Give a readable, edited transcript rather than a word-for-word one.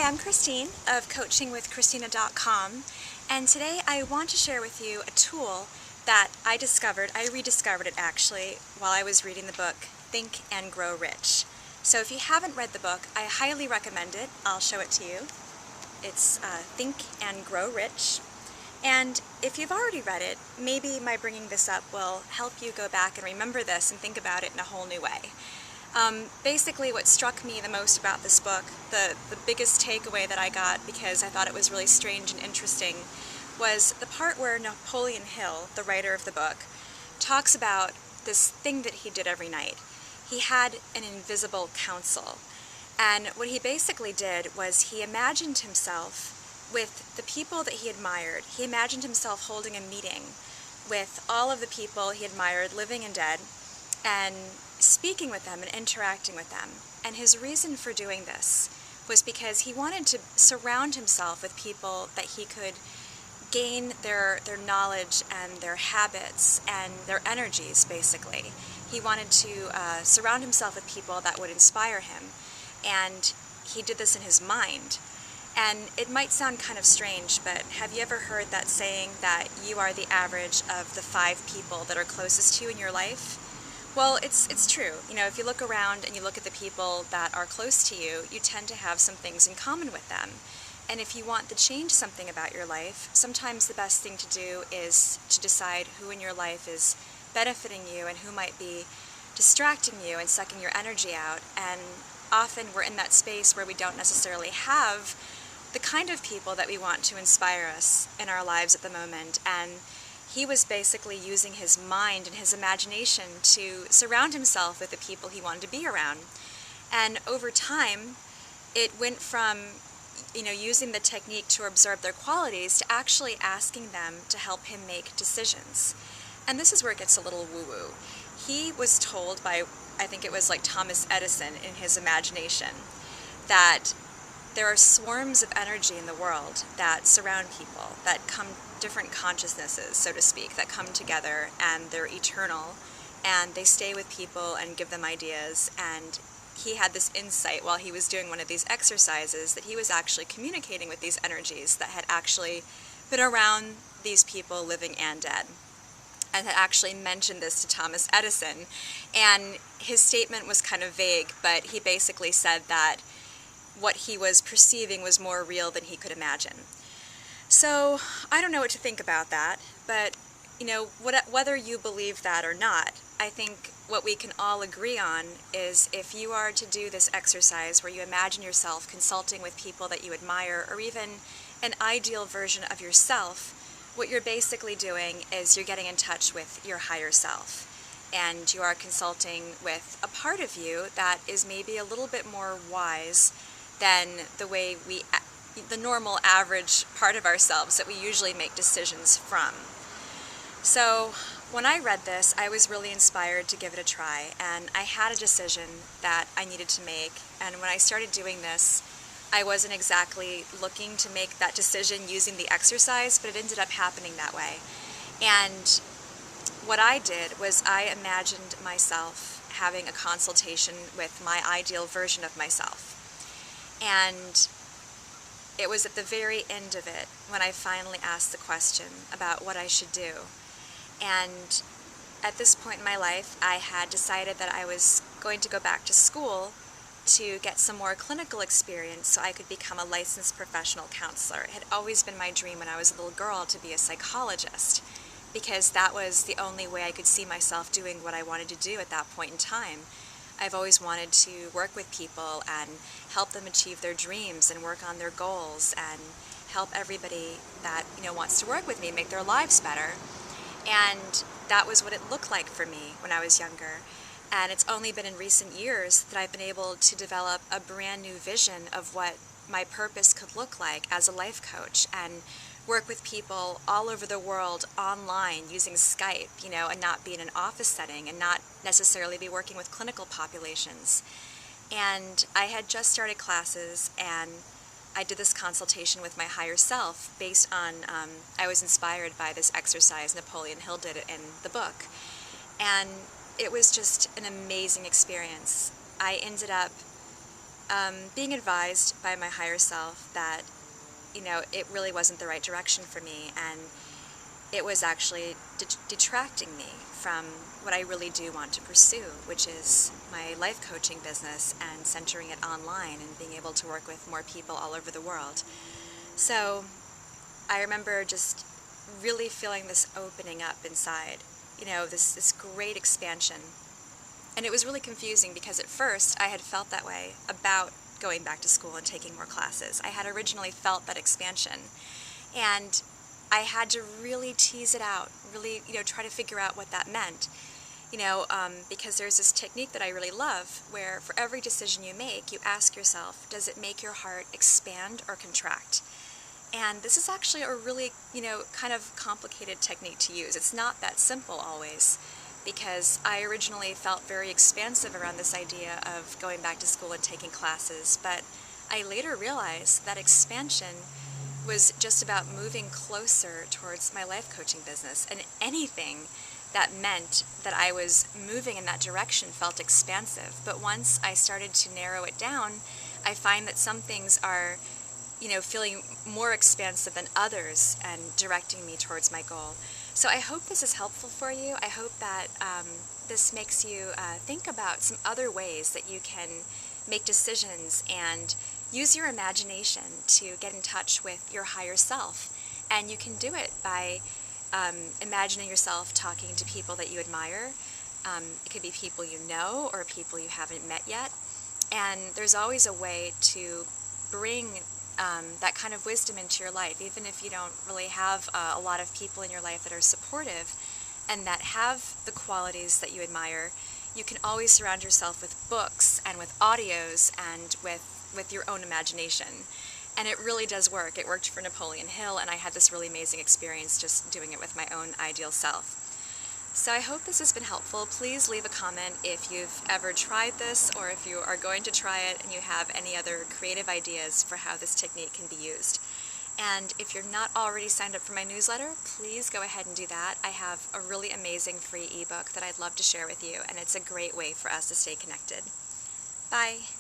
I'm Christine of coachingwithchristina.com, and today I want to share with you a tool that I rediscovered it actually while I was reading the book Think and Grow Rich. So if you haven't read the book, I highly recommend it. I'll show it to you. It's Think and Grow Rich. And if you've already read it, maybe my bringing this up will help you go back and remember this and think about it in a whole new way. Basically what struck me the most about this book, the biggest takeaway that I got because I thought it was really strange and interesting, was the part where Napoleon Hill, the writer of the book, talks about this thing that he did every night. He had an invisible council, and what he basically did was he imagined himself with the people that he admired. He imagined himself holding a meeting with all of the people he admired, living and dead, and speaking with them and interacting with them. And his reason for doing this was because he wanted to surround himself with people that he could gain their knowledge and their habits and their energies, basically. He wanted to surround himself with people that would inspire him, and he did this in his mind. And it might sound kind of strange, but have you ever heard that saying that you are the average of the 5 people that are closest to you in your life? Well, it's true. You know, if you look around and you look at the people that are close to you, you tend to have some things in common with them. And if you want to change something about your life, sometimes the best thing to do is to decide who in your life is benefiting you and who might be distracting you and sucking your energy out. And often we're in that space where we don't necessarily have the kind of people that we want to inspire us in our lives at the moment. And he was basically using his mind and his imagination to surround himself with the people he wanted to be around. And over time, it went from, using the technique to observe their qualities to actually asking them to help him make decisions. And this is where it gets a little woo-woo. He was told by, I think it was like Thomas Edison in his imagination, that there are swarms of energy in the world that surround people, that come different consciousnesses, so to speak, that come together, and they're eternal, and they stay with people and give them ideas. And he had this insight while he was doing one of these exercises that he was actually communicating with these energies that had actually been around these people, living and dead, and had actually mentioned this to Thomas Edison. And his statement was kind of vague, but he basically said that what he was perceiving was more real than he could imagine. So I don't know what to think about that, but whether you believe that or not, I think what we can all agree on is if you are to do this exercise where you imagine yourself consulting with people that you admire, or even an ideal version of yourself, what you're basically doing is you're getting in touch with your higher self. And you are consulting with a part of you that is maybe a little bit more wise than the normal average part of ourselves that we usually make decisions from. So when I read this, I was really inspired to give it a try, and I had a decision that I needed to make. And when I started doing this, I wasn't exactly looking to make that decision using the exercise, but it ended up happening that way. And what I did was I imagined myself having a consultation with my ideal version of myself. And it was at the very end of it when I finally asked the question about what I should do. And at this point in my life, I had decided that I was going to go back to school to get some more clinical experience so I could become a licensed professional counselor. It had always been my dream when I was a little girl to be a psychologist, because that was the only way I could see myself doing what I wanted to do at that point in time. I've always wanted to work with people and help them achieve their dreams and work on their goals and help everybody that wants to work with me make their lives better. And that was what it looked like for me when I was younger. And it's only been in recent years that I've been able to develop a brand new vision of what my purpose could look like as a life coach, and work with people all over the world online using Skype, and not be in an office setting and not necessarily be working with clinical populations. And I had just started classes, and I did this consultation with my higher self based on, I was inspired by this exercise Napoleon Hill did in the book. And it was just an amazing experience. I ended up being advised by my higher self that, it really wasn't the right direction for me, and it was actually detracting me from what I really do want to pursue, which is my life coaching business and centering it online and being able to work with more people all over the world. So I remember just really feeling this opening up inside, this great expansion. And it was really confusing because at first I had felt that way about going back to school and taking more classes. I had originally felt that expansion, and I had to really tease it out, really, try to figure out what that meant, because there's this technique that I really love where for every decision you make, you ask yourself, does it make your heart expand or contract? And this is actually a really, kind of complicated technique to use. It's not that simple always, because I originally felt very expansive around this idea of going back to school and taking classes, but I later realized that expansion was just about moving closer towards my life coaching business, and anything that meant that I was moving in that direction felt expansive. But once I started to narrow it down, I find that some things are, feeling more expansive than others and directing me towards my goal. So I hope this is helpful for you. I hope that this makes you think about some other ways that you can make decisions and use your imagination to get in touch with your higher self. And you can do it by imagining yourself talking to people that you admire. It could be people you know or people you haven't met yet. And there's always a way to bring that kind of wisdom into your life, even if you don't really have a lot of people in your life that are supportive and that have the qualities that you admire. You can always surround yourself with books and with audios and with your own imagination. And it really does work. It worked for Napoleon Hill, and I had this really amazing experience just doing it with my own ideal self. So I hope this has been helpful. Please leave a comment if you've ever tried this or if you are going to try it and you have any other creative ideas for how this technique can be used. And if you're not already signed up for my newsletter, please go ahead and do that. I have a really amazing free ebook that I'd love to share with you, and it's a great way for us to stay connected. Bye.